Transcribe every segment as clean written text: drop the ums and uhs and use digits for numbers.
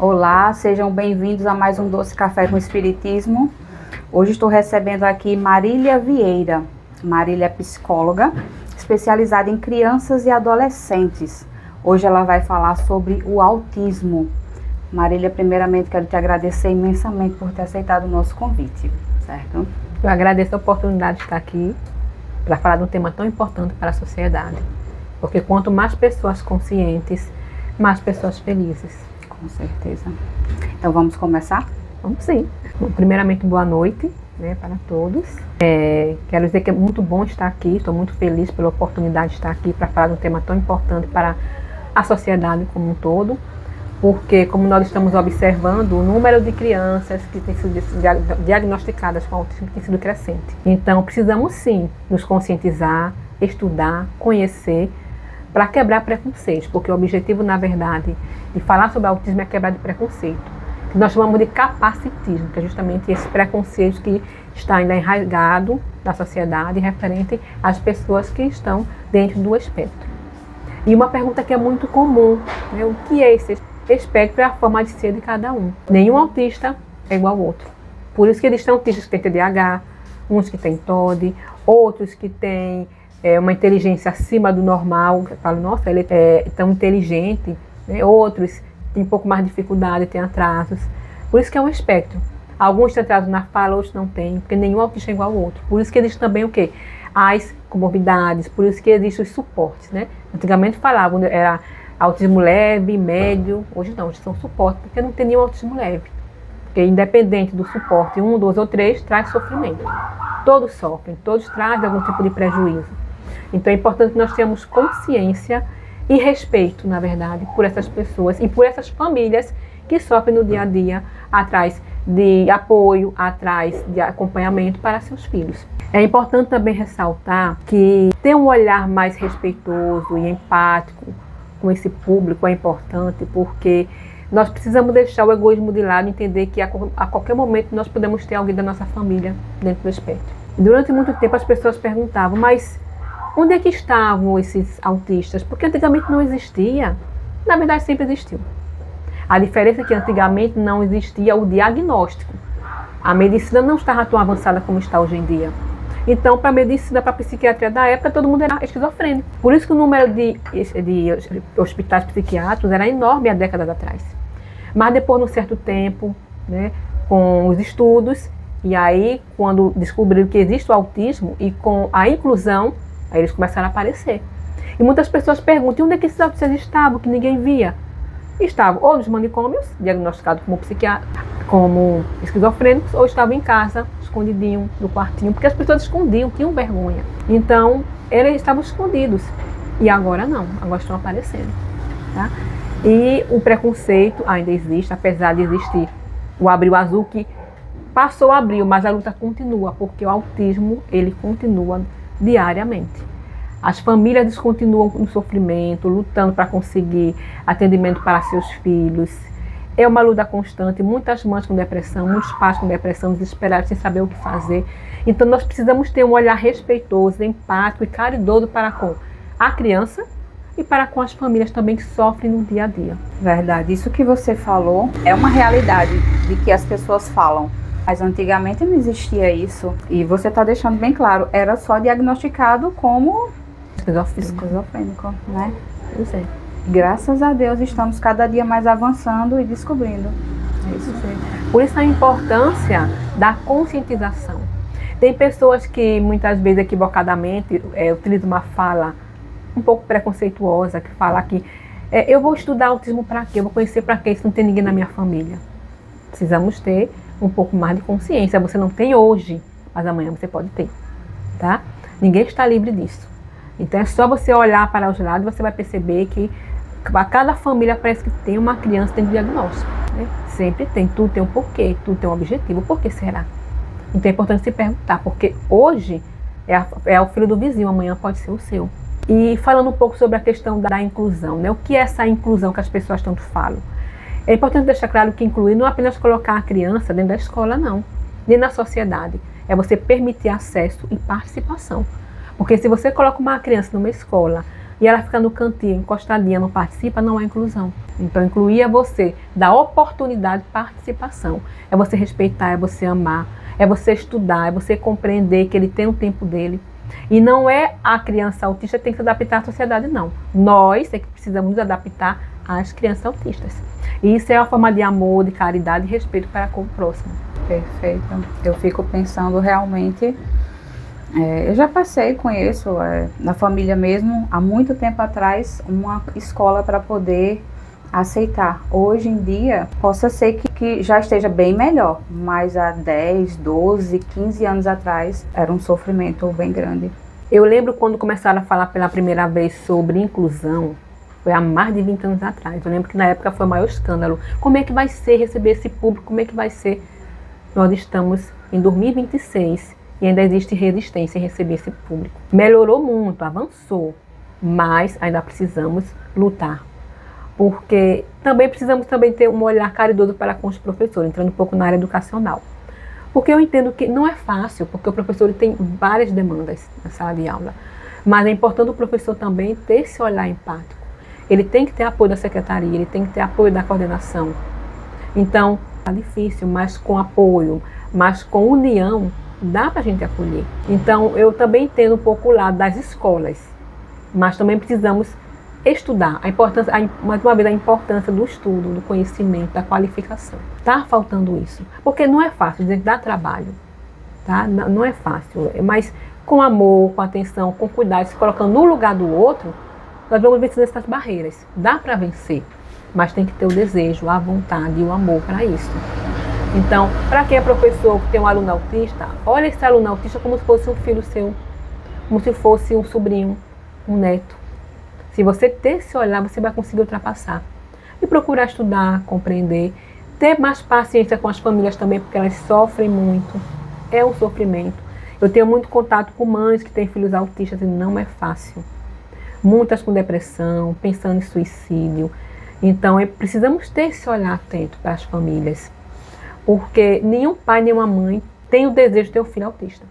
Olá, sejam bem-vindos a mais um Doce Café com Espiritismo. Hoje estou recebendo aqui Marília Vieira. Marília é psicóloga, especializada em crianças e adolescentes. Hoje ela vai falar sobre o autismo. Marília, primeiramente quero te agradecer imensamente por ter aceitado o nosso convite, certo? Eu agradeço a oportunidade de estar aqui para falar de um tema tão importante para a sociedade. Porque quanto mais pessoas conscientes, mais pessoas felizes. Com certeza. Então vamos começar? Vamos sim. Bom, primeiramente, boa noite, para todos. Quero dizer que é muito bom estar aqui, estou muito feliz pela oportunidade de estar aqui para falar de um tema tão importante para a sociedade como um todo. Porque, como nós estamos observando, o número de crianças que têm sido diagnosticadas com autismo tem sido crescente. Então, precisamos sim nos conscientizar, estudar, conhecer, para quebrar preconceitos, porque o objetivo, na verdade, de falar sobre autismo é quebrar de preconceito, que nós chamamos de capacitismo, que é justamente esse preconceito que está ainda enraizado na sociedade, referente às pessoas que estão dentro do espectro. E uma pergunta que é muito comum, o que é esse espectro? É a forma de ser de cada um. Nenhum autista é igual ao outro. Por isso que existem autistas que têm TDAH, uns que têm TOD, outros que têm uma inteligência acima do normal. Eu falo, nossa, ele é tão inteligente. Outros têm um pouco mais de dificuldade, têm atrasos. Por isso que é um espectro. Alguns têm atraso na fala, outros não têm, porque nenhum autista é igual ao outro. Por isso que existe também o quê? As comorbidades, por isso que existem os suportes, Antigamente falavam, era autismo leve, médio, hoje não, hoje são suportes, porque não tem nenhum autismo leve. Porque independente do suporte, 1, 2 ou 3, traz sofrimento. Todos sofrem, todos trazem algum tipo de prejuízo. Então é importante que nós tenhamos consciência e respeito, na verdade, por essas pessoas e por essas famílias que sofrem no dia a dia, atrás de apoio, atrás de acompanhamento para seus filhos. É importante também ressaltar que ter um olhar mais respeitoso e empático com esse público é importante, porque nós precisamos deixar o egoísmo de lado e entender que a qualquer momento nós podemos ter alguém da nossa família dentro do espectro. Durante muito tempo as pessoas perguntavam, mas onde é que estavam esses autistas? Porque antigamente não existia. Na verdade, sempre existiu. A diferença é que antigamente não existia o diagnóstico. A medicina não estava tão avançada como está hoje em dia. Então, para a medicina, para a psiquiatria da época, todo mundo era esquizofrênico. Por isso que o número de hospitais psiquiátricos era enorme há décadas atrás. Mas depois, num certo tempo, com os estudos, e aí, quando descobriram que existe o autismo e com a inclusão, aí eles começaram a aparecer. E muitas pessoas perguntam, onde é que esses autistas estavam, que ninguém via? Estavam ou nos manicômios, diagnosticados como esquizofrênicos, ou estavam em casa, escondidinho no quartinho, porque as pessoas escondiam, tinham vergonha. Então, eles estavam escondidos. E agora não, agora estão aparecendo. Tá? E o preconceito ainda existe, apesar de existir o Abril Azul, que passou o abril, mas a luta continua, porque o autismo, ele continua diariamente. As famílias continuam no sofrimento, lutando para conseguir atendimento para seus filhos. É uma luta constante, muitas mães com depressão, muitos pais com depressão, desesperados, sem saber o que fazer. Então nós precisamos ter um olhar respeitoso, empático e caridoso para com a criança e para com as famílias também que sofrem no dia a dia. Verdade, isso que você falou é uma realidade de que as pessoas falam. Mas antigamente não existia isso. E você está deixando bem claro, era só diagnosticado como esquizofrênico, Pois é. Graças a Deus estamos cada dia mais avançando e descobrindo. É isso mesmo. Por isso a importância da conscientização. Tem pessoas que muitas vezes equivocadamente utilizam uma fala um pouco preconceituosa, que fala que eu vou estudar autismo para quê? Eu vou conhecer para quê? Se não tem ninguém na minha família. Precisamos ter um pouco mais de consciência. Você não tem hoje, mas amanhã você pode ter. Tá? Ninguém está livre disso. Então é só você olhar para os lados e você vai perceber que a cada família parece que tem uma criança que tem diagnóstico. Sempre tem, tudo tem um porquê, tudo tem um objetivo. Por que será? Então é importante se perguntar, porque hoje é o filho do vizinho, amanhã pode ser o seu. E falando um pouco sobre a questão da inclusão, o que é essa inclusão que as pessoas tanto falam? É importante deixar claro que incluir não é apenas colocar a criança dentro da escola, não, nem na sociedade. É você permitir acesso e participação. Porque se você coloca uma criança numa escola e ela fica no cantinho, encostadinha, não participa, não é inclusão. Então, incluir é você dar oportunidade de participação. É você respeitar, é você amar, é você estudar, é você compreender que ele tem o tempo dele. E não é a criança autista que tem que se adaptar à sociedade, não. Nós é que precisamos nos adaptar às crianças autistas. E isso é uma forma de amor, de caridade e respeito para com o próximo. Perfeito. Eu fico pensando realmente, eu já passei com isso, na família mesmo, há muito tempo atrás, uma escola para poder aceitar. Hoje em dia, possa ser que já esteja bem melhor, mas há 10, 12, 15 anos atrás, era um sofrimento bem grande. Eu lembro quando começaram a falar pela primeira vez sobre inclusão, foi há mais de 20 anos atrás. Eu lembro que na época foi o maior escândalo. Como é que vai ser receber esse público? Como é que vai ser? Nós estamos em 2026 e ainda existe resistência em receber esse público. Melhorou muito, avançou, mas ainda precisamos lutar. Porque também precisamos ter um olhar caridoso para com os professores, entrando um pouco na área educacional. Porque eu entendo que não é fácil, porque o professor tem várias demandas na sala de aula. Mas é importante o professor também ter esse olhar empático. Ele tem que ter apoio da secretaria, ele tem que ter apoio da coordenação. Então, é difícil, mas com apoio, mas com união, dá para a gente acolher. Então, eu também entendo um pouco o lado das escolas, mas também precisamos estudar, mais uma vez, a importância do estudo, do conhecimento, da qualificação. Está faltando isso, porque não é fácil, dá trabalho, tá? Não é fácil, mas com amor, com atenção, com cuidado, se colocando no lugar do outro, nós vamos vencer essas barreiras. Dá para vencer, mas tem que ter o desejo, a vontade e o amor para isso. Então, para quem é professor que tem um aluno autista, olha esse aluno autista como se fosse um filho seu, como se fosse um sobrinho, um neto. Se você ter esse olhar, você vai conseguir ultrapassar. E procurar estudar, compreender, ter mais paciência com as famílias também, porque elas sofrem muito. É um sofrimento. Eu tenho muito contato com mães que têm filhos autistas e não é fácil. Muitas com depressão, pensando em suicídio. Então, precisamos ter esse olhar atento para as famílias. Porque nenhum pai, nenhuma mãe tem o desejo de ter um filho autista.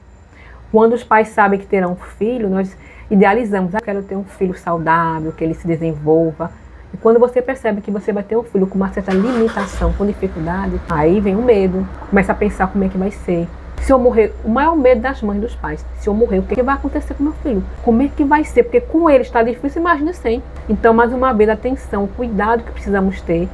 Quando os pais sabem que terão um filho, nós idealizamos, eu quero ter um filho saudável, que ele se desenvolva. E quando você percebe que você vai ter um filho com uma certa limitação, com dificuldade, aí vem o medo, começa a pensar como é que vai ser. Se eu morrer, o maior medo das mães e dos pais, se eu morrer, o que vai acontecer com meu filho? Como é que vai ser? Porque com ele está difícil, imagine sem. Então, mais uma vez, atenção, cuidado que precisamos ter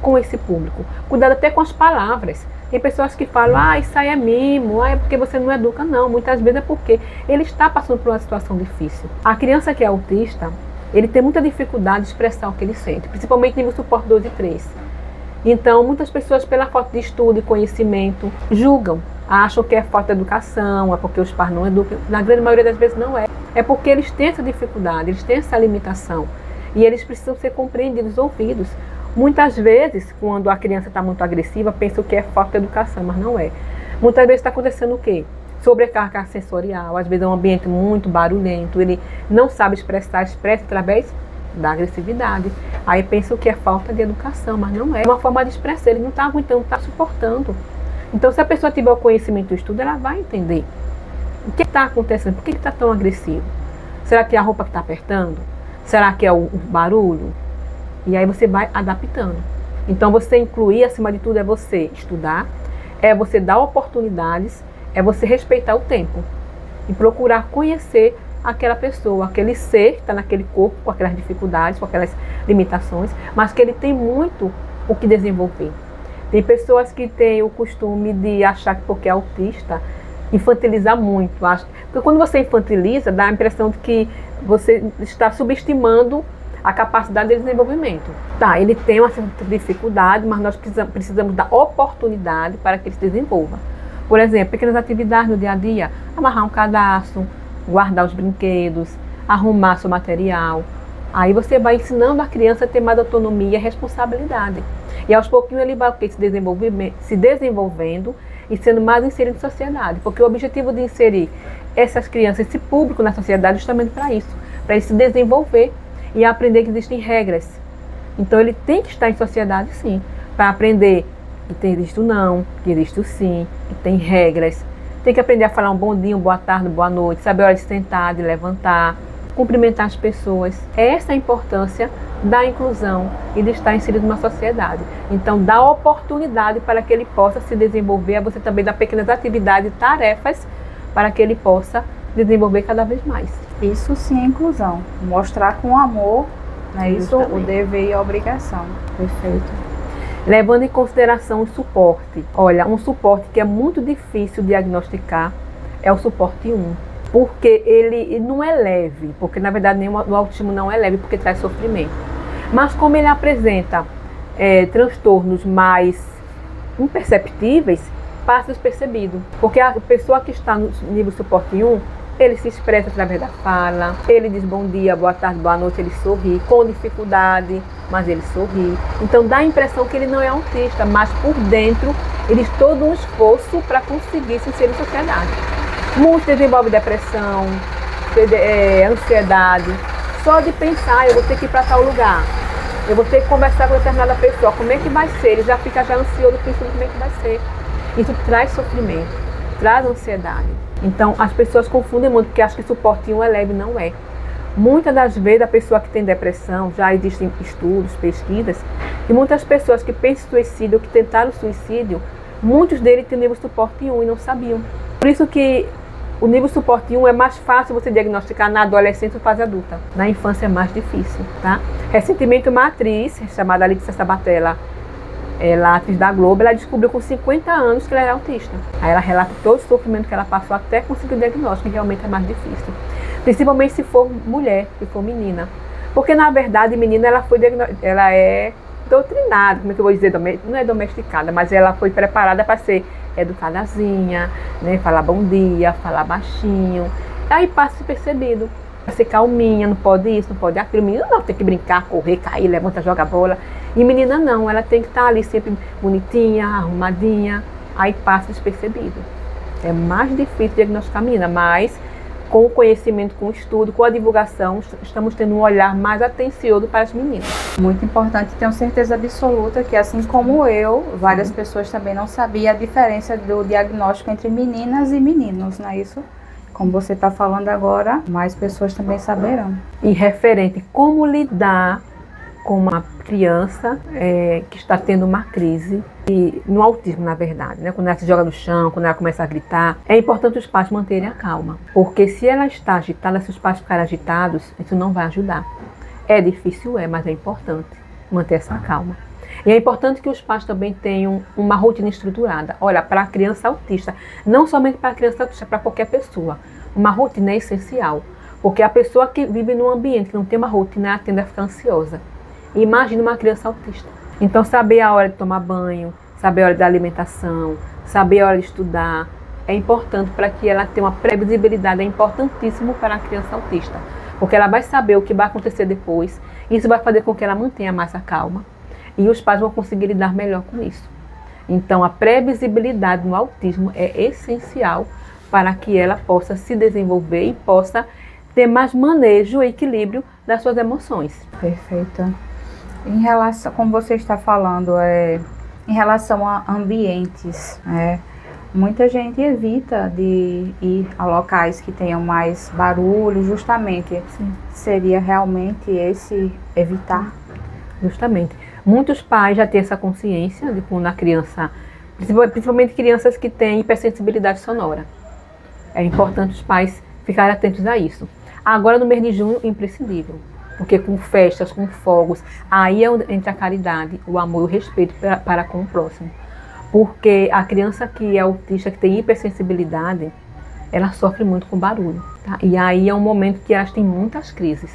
com esse público. Cuidado até com as palavras. Tem pessoas que falam, isso aí é mimo, é porque você não educa. Não, muitas vezes é porque ele está passando por uma situação difícil. A criança que é autista, ele tem muita dificuldade de expressar o que ele sente, principalmente nível suporte 2 e 3. Então, muitas pessoas, pela falta de estudo e conhecimento, julgam, acham que é falta de educação, é porque os pais não educam. Na grande maioria das vezes não é. É porque eles têm essa dificuldade, eles têm essa limitação. E eles precisam ser compreendidos, ouvidos. Muitas vezes, quando a criança está muito agressiva, pensa que é falta de educação, mas não é. Muitas vezes está acontecendo o quê? Sobrecarga sensorial, às vezes é um ambiente muito barulhento, ele não sabe expressa através da agressividade. Aí pensa que é falta de educação, mas não é. É uma forma de expressar, ele não está aguentando, não está suportando. Então, se a pessoa tiver o conhecimento e o estudo, ela vai entender o que está acontecendo, por que está tão agressivo. Será que é a roupa que está apertando? Será que é o barulho? E aí você vai adaptando. Então, você incluir, acima de tudo, é você estudar, é você dar oportunidades, é você respeitar o tempo e procurar conhecer aquela pessoa, aquele ser que está naquele corpo, com aquelas dificuldades, com aquelas limitações, mas que ele tem muito o que desenvolver. Tem pessoas que têm o costume de achar que porque é autista, infantilizar muito. Porque quando você infantiliza, dá a impressão de que você está subestimando a capacidade de desenvolvimento. Tá, ele tem uma certa dificuldade, mas nós precisamos dar oportunidade para que ele se desenvolva. Por exemplo, pequenas atividades no dia a dia, amarrar um cadastro, guardar os brinquedos, arrumar seu material. Aí você vai ensinando a criança a ter mais autonomia e responsabilidade. E aos pouquinhos ele vai se desenvolvendo e sendo mais inserido na sociedade. Porque o objetivo de inserir essas crianças, esse público na sociedade, é justamente para isso, para ele se desenvolver e aprender que existem regras. Então ele tem que estar em sociedade, sim, para aprender que existe o não, que existe o sim, que tem regras. Tem que aprender a falar um bom dia, uma boa tarde, uma boa noite, saber a hora de sentar, de levantar, cumprimentar as pessoas. Essa é a importância da inclusão e de estar inserido numa sociedade. Então, dá oportunidade para que ele possa se desenvolver, você também dá pequenas atividades e tarefas para que ele possa desenvolver cada vez mais. Isso sim é inclusão. Mostrar com amor, né, isso, o dever e a obrigação. Perfeito. Levando em consideração o suporte. Olha, um suporte que é muito difícil diagnosticar é o suporte 1. Porque ele não é leve, porque na verdade o autismo não é leve, porque traz sofrimento. Mas como ele apresenta transtornos mais imperceptíveis, passa despercebido. Porque a pessoa que está no nível suporte 1, ele se expressa através da fala, ele diz bom dia, boa tarde, boa noite, ele sorri, com dificuldade, mas ele sorri. Então dá a impressão que ele não é autista, mas por dentro ele tem todo um esforço para conseguir se inserir na sociedade. Muitos desenvolvem depressão, ansiedade, só de pensar, eu vou ter que ir para tal lugar, eu vou ter que conversar com determinada pessoa, como é que vai ser? Ele já fica ansioso pensando como é que vai ser. Isso traz sofrimento, traz ansiedade. Então as pessoas confundem muito, porque acham que suporte 1 é leve, não é. Muitas das vezes a pessoa que tem depressão, já existem estudos, pesquisas, e muitas pessoas que pensam em suicídio, que tentaram suicídio, muitos deles têm nível suporte 1 e não sabiam. Por isso que o nível suporte 1 é mais fácil você diagnosticar na adolescência ou fase adulta. Na infância é mais difícil, tá? Recentemente uma atriz, chamada Letícia Sabatella, ela, atriz da Globo, ela descobriu com 50 anos que ela era autista. Aí ela relata todo o sofrimento que ela passou até conseguir o diagnóstico, que realmente é mais difícil. Principalmente se for mulher, se for menina. Porque na verdade, menina, ela é doutrinada, como é que eu vou dizer, não é domesticada, mas ela foi preparada para ser educadazinha, né? Falar bom dia, falar baixinho. Aí passa despercebido. Pra ser calminha, não pode isso, não pode aquilo. Menina não, tem que brincar, correr, cair, levanta, joga bola. E menina não, ela tem que estar ali sempre bonitinha, arrumadinha. Aí passa despercebido. É mais difícil diagnosticar a menina, mas com o conhecimento, com o estudo, com a divulgação, estamos tendo um olhar mais atencioso para as meninas. Muito importante, tenho certeza absoluta que, assim como eu, várias pessoas também não sabiam a diferença do diagnóstico entre meninas e meninos, não é isso? Como você está falando agora, mais pessoas também saberão. E referente como lidar com uma criança que está tendo uma crise, e no autismo, na verdade, né? Quando ela se joga no chão, quando ela começa a gritar, é importante os pais manterem a calma. Porque se ela está agitada, se os pais ficarem agitados, isso não vai ajudar. É difícil, mas é importante manter essa calma. E é importante que os pais também tenham uma rotina estruturada. Olha, para a criança autista, não somente para a criança autista, para qualquer pessoa, uma rotina é essencial. Porque a pessoa que vive num ambiente que não tem uma rotina, ela tende a ficar ansiosa. Imagina uma criança autista. Então, saber a hora de tomar banho, saber a hora da alimentação, saber a hora de estudar, é importante para que ela tenha uma previsibilidade, é importantíssimo para a criança autista. Porque ela vai saber o que vai acontecer depois, e isso vai fazer com que ela mantenha mais a calma. E os pais vão conseguir lidar melhor com isso. Então, a previsibilidade no autismo é essencial para que ela possa se desenvolver e possa ter mais manejo e equilíbrio das suas emoções. Perfeito. Em relação, como você está falando, em relação a ambientes, muita gente evita de ir a locais que tenham mais barulho, justamente. Sim. Seria realmente esse evitar? Justamente. Muitos pais já têm essa consciência de quando a criança, principalmente crianças que têm hipersensibilidade sonora. É importante os pais ficarem atentos a isso. Agora, no mês de junho, imprescindível. Porque com festas, com fogos, aí é onde entra a caridade, o amor e o respeito para com o próximo. Porque a criança que é autista, que tem hipersensibilidade, ela sofre muito com barulho. Tá? E aí é um momento que elas têm muitas crises.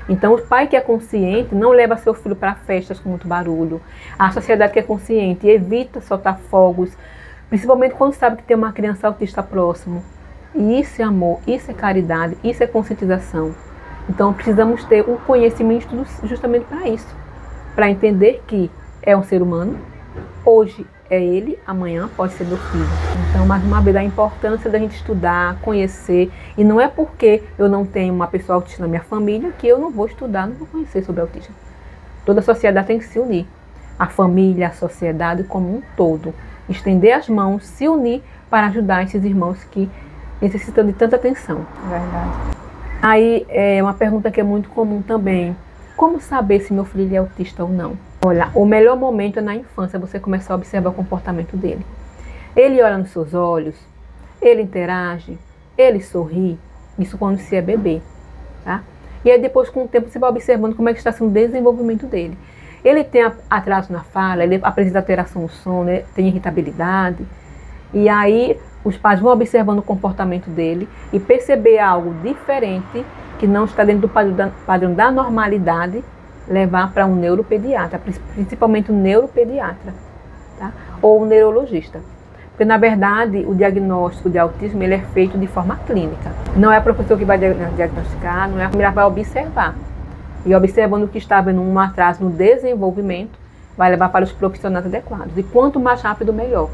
Então, o pai que é consciente não leva seu filho para festas com muito barulho. A sociedade que é consciente evita soltar fogos, principalmente quando sabe que tem uma criança autista próximo. E isso é amor, isso é caridade, isso é conscientização. Então, precisamos ter um conhecimento justamente para isso. Para entender que é um ser humano, hoje é ele, amanhã pode ser meu filho. Então, mais uma vez, a importância da gente estudar, conhecer. E não é porque eu não tenho uma pessoa autista na minha família que eu não vou estudar, não vou conhecer sobre autismo. Toda a sociedade tem que se unir. A família, a sociedade como um todo. Estender as mãos, se unir para ajudar esses irmãos que necessitam de tanta atenção. Verdade. Aí é uma pergunta que é muito comum também. Como saber se meu filho é autista ou não? Olha, o melhor momento é na infância, você começar a observar o comportamento dele. Ele olha nos seus olhos, ele interage, ele sorri, isso quando se é bebê, tá? E aí depois, com o tempo, você vai observando como é que está sendo o desenvolvimento dele. Ele tem atraso na fala, ele apresenta alteração no som, né? Tem irritabilidade. E aí os pais vão observando o comportamento dele e perceber algo diferente que não está dentro do padrão da normalidade, levar para um neuropediatra, principalmente um neuropediatra, tá? Ou um neurologista. Porque, na verdade, o diagnóstico de autismo ele é feito de forma clínica. Não é o professor que vai diagnosticar, não é a família que vai observar. E observando que está havendo um atraso no desenvolvimento, vai levar para os profissionais adequados. E quanto mais rápido, melhor.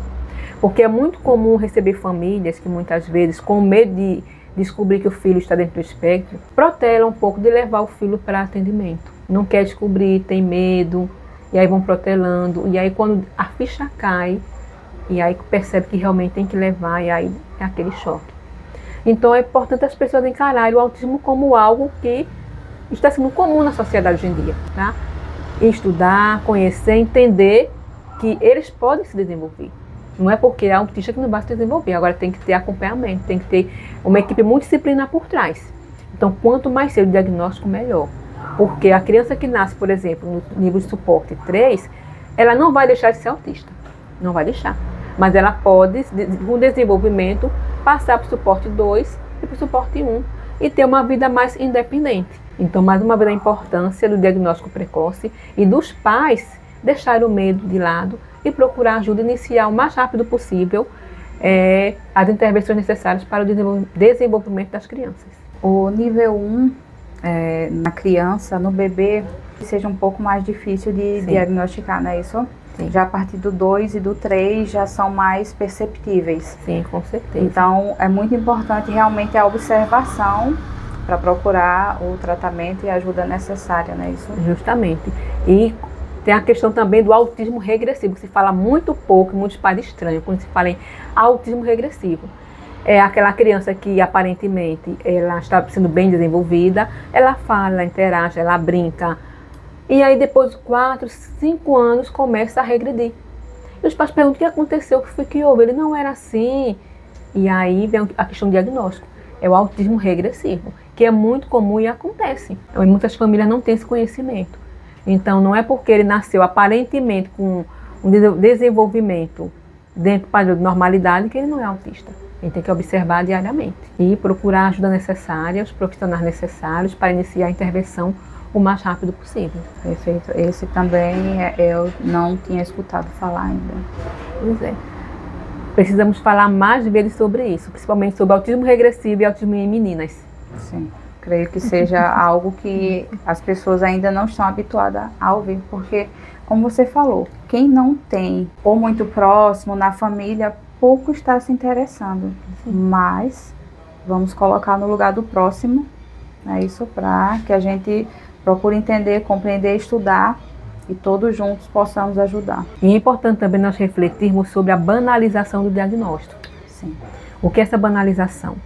Porque é muito comum receber famílias que muitas vezes, com medo de descobrir que o filho está dentro do espectro, protelam um pouco de levar o filho para atendimento. Não quer descobrir, tem medo, e aí vão protelando. E aí quando a ficha cai, e aí percebe que realmente tem que levar, e aí é aquele choque. Então é importante as pessoas encararem o autismo como algo que está sendo comum na sociedade hoje em dia, tá? Estudar, conhecer, entender que eles podem se desenvolver. Não é porque é autista que não vai se desenvolver, agora tem que ter acompanhamento, tem que ter uma equipe multidisciplinar por trás. Então, quanto mais cedo o diagnóstico, melhor. Porque a criança que nasce, por exemplo, no nível de suporte 3, ela não vai deixar de ser autista, não vai deixar. Mas ela pode, com o desenvolvimento, passar para o suporte 2 e para o suporte 1 e ter uma vida mais independente. Então, mais uma vez, a importância do diagnóstico precoce e dos pais deixarem o medo de lado e procurar ajuda inicial o mais rápido possível as intervenções necessárias para o desenvolvimento das crianças. O nível 1, na criança, no bebê, seja um pouco mais difícil de diagnosticar, não é isso? Sim. Já a partir do 2 e do 3 já são mais perceptíveis. Sim, com certeza. Então, é muito importante realmente a observação para procurar o tratamento e a ajuda necessária, não é isso? Justamente. E tem a questão também do autismo regressivo, que se fala muito pouco, muitos pais estranham quando se fala em autismo regressivo. É aquela criança que aparentemente ela está sendo bem desenvolvida, ela fala, ela interage, ela brinca. E aí depois de 4, 5 anos começa a regredir. E os pais perguntam o que aconteceu, o que foi que houve? Ele não era assim. E aí vem a questão do diagnóstico. É o autismo regressivo, que é muito comum e acontece. E muitas famílias não têm esse conhecimento. Então não é porque ele nasceu aparentemente com um desenvolvimento dentro do padrão de normalidade que ele não é autista. A gente tem que observar diariamente e procurar a ajuda necessária, os profissionais necessários para iniciar a intervenção o mais rápido possível. Perfeito. Esse também eu não tinha escutado falar ainda. Pois é. Precisamos falar mais vezes sobre isso, principalmente sobre autismo regressivo e autismo em meninas. Sim. Creio que seja algo que as pessoas ainda não estão habituadas a ouvir, porque, como você falou, quem não tem ou muito próximo na família, pouco está se interessando. Sim. Mas vamos colocar no lugar do próximo, é isso, para que a gente procure entender, compreender, estudar e todos juntos possamos ajudar. E é importante também nós refletirmos sobre a banalização do diagnóstico. Sim. O que é essa banalização?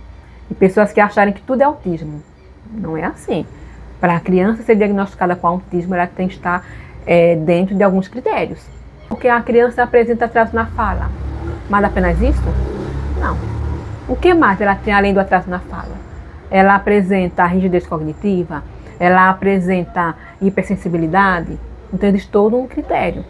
E pessoas que acharem que tudo é autismo. Não é assim. Para a criança ser diagnosticada com autismo, ela tem que estar dentro de alguns critérios. Porque a criança apresenta atraso na fala. Mas apenas isso? Não. O que mais ela tem além do atraso na fala? Ela apresenta rigidez cognitiva, ela apresenta hipersensibilidade. Então existe todo um critério.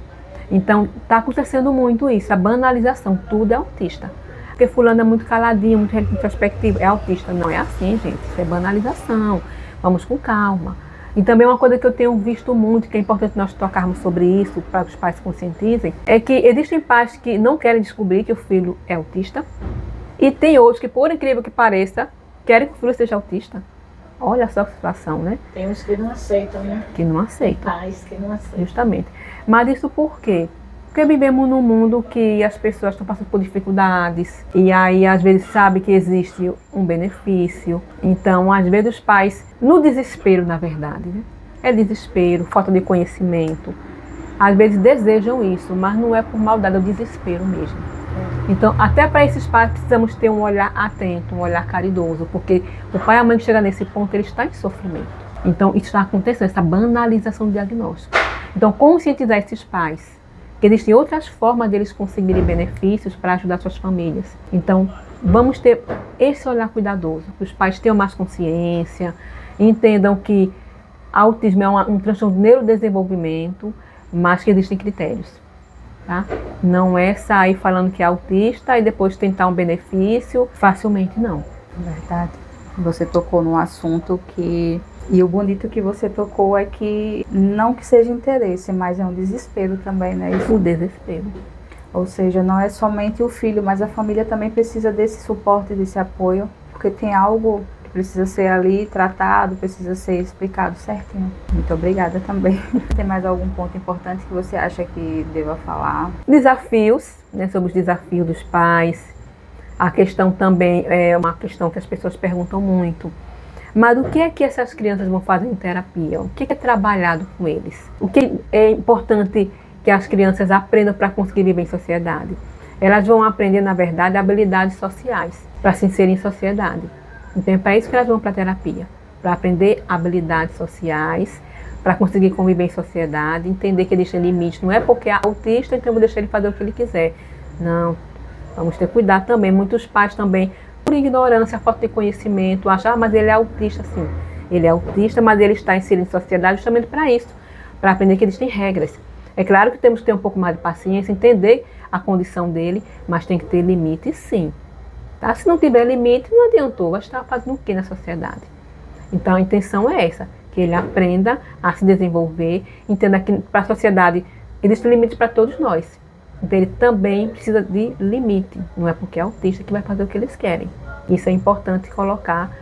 Então está acontecendo muito isso, a banalização, tudo é autista. Porque fulano é muito caladinho, muito introspectivo, é autista. Não é assim, gente, isso é banalização, vamos com calma. E também uma coisa que eu tenho visto muito, que é importante nós tocarmos sobre isso, para que os pais se conscientizem, é que existem pais que não querem descobrir que o filho é autista, e tem outros que, por incrível que pareça, querem que o filho seja autista. Olha só a situação, né? Tem uns que não aceitam, né? Que não aceitam. Pais que não aceitam. Justamente. Mas isso por quê? Porque vivemos num mundo que as pessoas estão passando por dificuldades e aí às vezes sabe que existe um benefício. Então, às vezes os pais, no desespero, na verdade, né? É desespero, falta de conhecimento. Às vezes desejam isso, mas não é por maldade, é o desespero mesmo. Então, até para esses pais precisamos ter um olhar atento, um olhar caridoso, porque o pai e a mãe que chega nesse ponto, ele está em sofrimento. Então, isso está acontecendo, essa banalização do diagnóstico. Então, conscientizar esses pais que existem outras formas deles conseguirem benefícios para ajudar suas famílias. Então, vamos ter esse olhar cuidadoso, que os pais tenham mais consciência, entendam que autismo é um transtorno de neurodesenvolvimento, mas que existem critérios. Tá? Não é sair falando que é autista e depois tentar um benefício facilmente, não. Verdade. Você tocou num assunto que... E o bonito que você tocou é que não que seja interesse, mas é um desespero também, né? Isso. O desespero. Ou seja, não é somente o filho, mas a família também precisa desse suporte, desse apoio, porque tem algo que precisa ser ali tratado, precisa ser explicado certinho. Muito obrigada também. Tem mais algum ponto importante que você acha que deva falar? Desafios, né, sobre os desafios dos pais. A questão também é uma questão que as pessoas perguntam muito. Mas o que é que essas crianças vão fazer em terapia? O que é trabalhado com eles? O que é importante que as crianças aprendam para conseguir viver em sociedade? Elas vão aprender, na verdade, habilidades sociais para se inserir em sociedade. Então é para isso que elas vão para a terapia, para aprender habilidades sociais, para conseguir conviver em sociedade, entender que existem limites. Não é porque é autista, então eu vou deixar ele fazer o que ele quiser. Não, vamos ter cuidado também. Muitos pais também, por ignorância, falta de conhecimento, acham, mas ele é autista, sim. Ele é autista, mas ele está inserido em sociedade justamente para isso, para aprender que existem regras. É claro que temos que ter um pouco mais de paciência, entender a condição dele, mas tem que ter limite, sim. Tá? Se não tiver limite, não adiantou, vai estar fazendo o que na sociedade? Então a intenção é essa, que ele aprenda a se desenvolver, entenda que para a sociedade existe limite para todos nós. Então ele também precisa de limite, não é porque é autista que vai fazer o que eles querem. Isso é importante colocar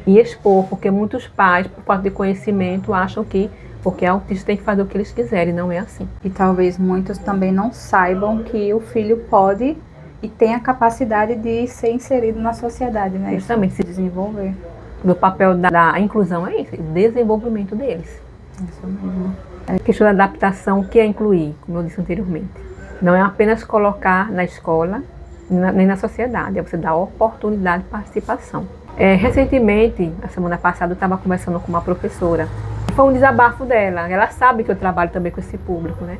e expor, porque muitos pais, por falta de conhecimento, acham que porque é autista tem que fazer o que eles quiserem, não é assim. E talvez muitos também não saibam que o filho pode e tem a capacidade de ser inserido na sociedade, né? Justamente se desenvolver. O papel da inclusão é esse, o desenvolvimento deles. Isso mesmo. A questão da adaptação, o que é incluir, como eu disse anteriormente. Não é apenas colocar na escola, nem na sociedade, é você dar oportunidade de participação. Recentemente, a semana passada, eu estava conversando com uma professora. Foi um desabafo dela. Ela sabe que eu trabalho também com esse público, né?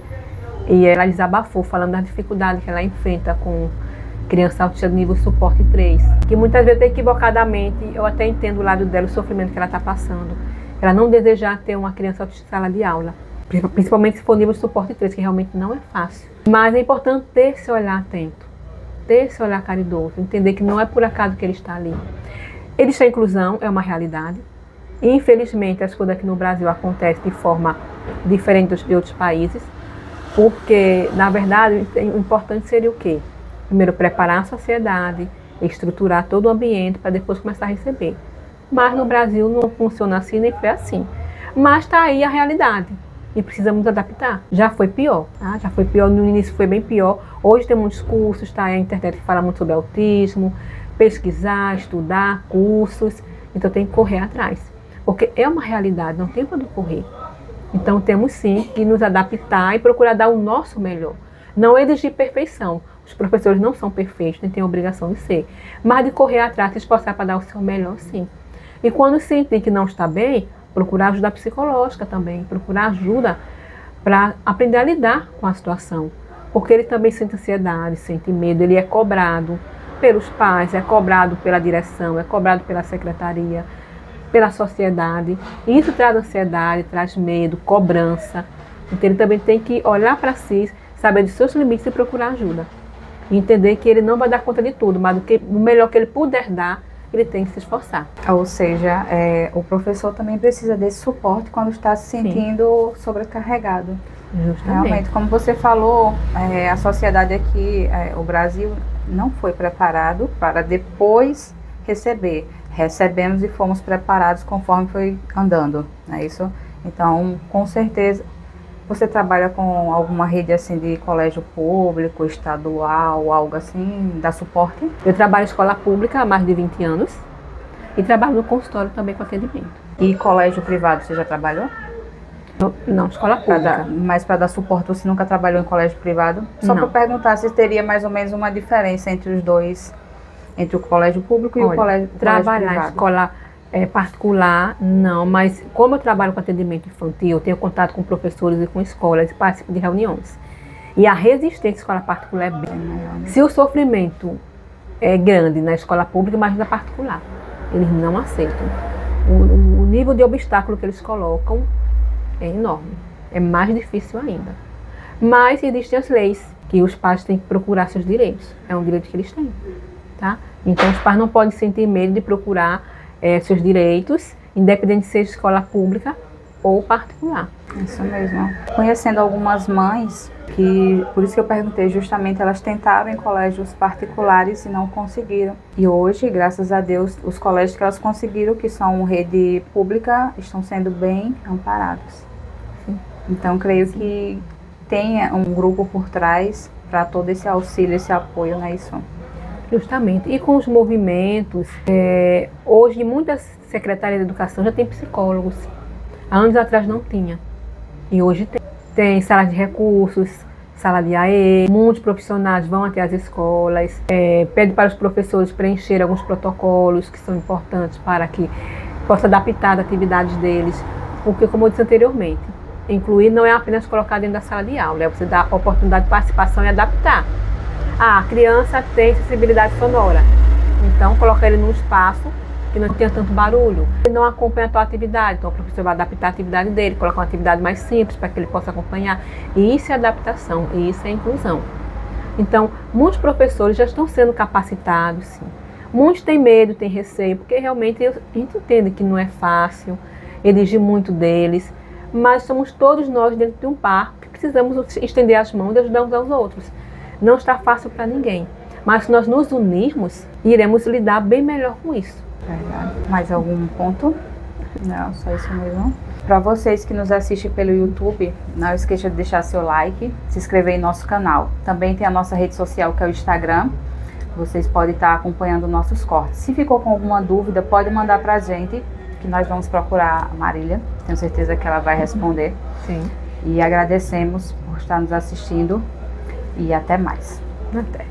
E ela desabafou, falando das dificuldades que ela enfrenta com criança autista de nível suporte 3. Que muitas vezes, equivocadamente, eu até entendo o lado dela, o sofrimento que ela está passando. Ela não desejar ter uma criança autista em sala de aula. Principalmente se for nível de suporte 3, que realmente não é fácil. Mas é importante ter esse olhar atento, ter esse olhar caridoso, entender que não é por acaso que ele está ali. Existe a inclusão, é uma realidade. E, infelizmente, as coisas aqui no Brasil acontecem de forma diferente de outros países, porque, na verdade, o importante seria o quê? Primeiro, preparar a sociedade, estruturar todo o ambiente para depois começar a receber. Mas no Brasil não funciona assim, nem foi assim. Mas está aí a realidade. E precisamos adaptar. Já foi pior, tá? Já foi pior, no início foi bem pior. Hoje tem muitos cursos, tá? A internet que fala muito sobre autismo, pesquisar, estudar, cursos. Então tem que correr atrás. Porque é uma realidade, não tem para onde correr. Então temos sim que nos adaptar e procurar dar o nosso melhor. Não exigir perfeição. Os professores não são perfeitos, nem têm a obrigação de ser. Mas de correr atrás, se esforçar para dar o seu melhor, sim. E quando sentir que não está bem, procurar ajuda psicológica também, procurar ajuda para aprender a lidar com a situação. Porque ele também sente ansiedade, sente medo, ele é cobrado pelos pais, é cobrado pela direção, é cobrado pela secretaria, pela sociedade. E isso traz ansiedade, traz medo, cobrança. Então ele também tem que olhar para si, saber dos seus limites e procurar ajuda. E entender que ele não vai dar conta de tudo, mas o melhor que ele puder dar, ele tem que se esforçar. Ou seja, o professor também precisa desse suporte quando está se sentindo sobrecarregado. Justamente. Realmente, como você falou, a sociedade aqui, o Brasil não foi preparado para depois receber. Recebemos e fomos preparados conforme foi andando, não é isso? Então, com certeza, você trabalha com alguma rede assim de colégio público, estadual, algo assim, dá suporte? Eu trabalho em escola pública há mais de 20 anos e trabalho no consultório também com atendimento. E colégio privado, você já trabalhou? Não, escola pública. Mas para dar suporte, você nunca trabalhou em colégio privado? Só para Não. perguntar se teria mais ou menos uma diferença entre os dois, entre o colégio público e o Olha, colégio trabalhar em privado. escola particular, não, mas como eu trabalho com atendimento infantil, eu tenho contato com professores e com escolas e participo de reuniões. E a resistência à escola particular é bem maior. Se o sofrimento é grande na escola pública, imagina na particular. Eles não aceitam. O nível de obstáculo que eles colocam é enorme. É mais difícil ainda. Mas existem as leis que os pais têm que procurar seus direitos. É um direito que eles têm. Tá? Então os pais não podem sentir medo de procurar seus direitos, independente de ser escola pública ou particular. Isso mesmo. Conhecendo algumas mães, que por isso que eu perguntei, justamente elas tentaram em colégios particulares e não conseguiram. E hoje, graças a Deus, os colégios que elas conseguiram, que são rede pública, estão sendo bem amparados. Sim. Então, creio que tem um grupo por trás para todo esse auxílio, esse apoio, não é isso? Justamente. E com os movimentos, hoje muitas secretarias de educação já têm psicólogos. Há anos atrás não tinha. E hoje tem. Tem sala de recursos, sala de AE, muitos profissionais vão até as escolas, pede para os professores preencher alguns protocolos que são importantes para que possa adaptar as atividades deles. Porque, como eu disse anteriormente, incluir não é apenas colocar dentro da sala de aula, é você dar oportunidade de participação e adaptar. A criança tem sensibilidade sonora, então colocar ele num espaço que não tenha tanto barulho. Ele não acompanha a tua atividade, então o professor vai adaptar a atividade dele, colocar uma atividade mais simples para que ele possa acompanhar. E isso é adaptação, e isso é inclusão. Então, muitos professores já estão sendo capacitados, sim. Muitos têm medo, têm receio, porque realmente a gente entende que não é fácil, exige muito deles, mas somos todos nós dentro de um par que precisamos estender as mãos e ajudar uns aos outros. Não está fácil para ninguém, mas se nós nos unirmos, iremos lidar bem melhor com isso. Verdade. Mais algum ponto? Não, só isso mesmo. Para vocês que nos assistem pelo YouTube, não esqueça de deixar seu like, se inscrever em nosso canal. Também tem a nossa rede social, que é o Instagram. Vocês podem estar acompanhando nossos cortes. Se ficou com alguma dúvida, pode mandar para a gente, que nós vamos procurar a Marília. Tenho certeza que ela vai responder. Sim. E agradecemos por estar nos assistindo. E até mais. Até.